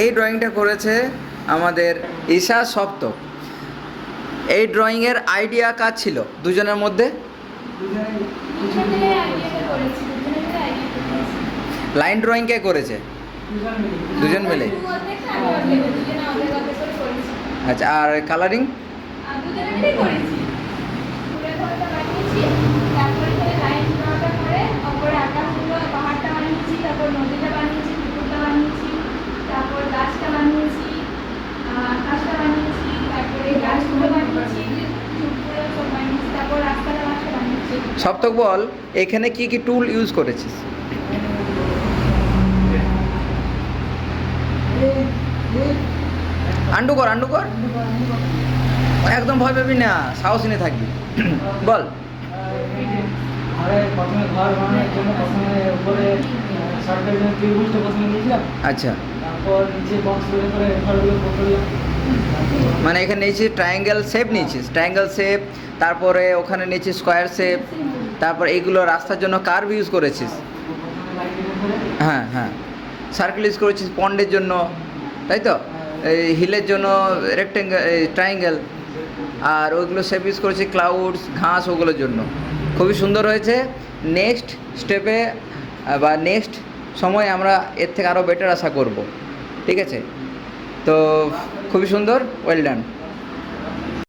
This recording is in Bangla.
এই ড্রয়িংটা করেছে আমাদের ঈশা সপ্তক। এই ড্রয়িংয়ের আইডিয়া কাজ ছিল দুজনের মধ্যে? লাইন ড্রয়িং কে করেছে? দুজন মিলে। আচ্ছা, আর কালারিং? সপ্তক বল, এখানে কি কি টুল ইউজ করেছিস? আন্ডু কর, আন্ডু কর, একদম ভয় পাবি না, সাহস নিয়ে থাকবি। বল। প্রথমে ঘর বানানোর জন্য প্রথমে উপরে সরকারি ত্রিভুজটা প্রথমে নিয়েছিলাম। আচ্ছা, তারপর নিচে বক্স করে ঘরগুলো করলাম। মানে এখানে নিয়েছিস ট্রায়াঙ্গেল শেপ, নিয়েছিস ট্রায়াঙ্গেল শেপ, তারপরে ওখানে নিয়েছিস স্কোয়ার শেপ, তারপর এইগুলো রাস্তার জন্য কার্ভ ইউজ করেছিস। হ্যাঁ হ্যাঁ, সার্কেল ইউজ করেছিস পন্ডের জন্য, তাই তো? এই হিলের জন্য রেক্টেঙ্গেল, ট্রায়াঙ্গেল, আর ওইগুলো শেপ ইউজ করেছি ক্লাউডস, ঘাস, ওগুলোর জন্য। খুবই সুন্দর হয়েছে। নেক্সট স্টেপে বা নেক্সট সময় আমরা এর থেকে আরও বেটার আশা করব। ঠিক আছে? তো খুবই সুন্দর, ওয়েল ডান।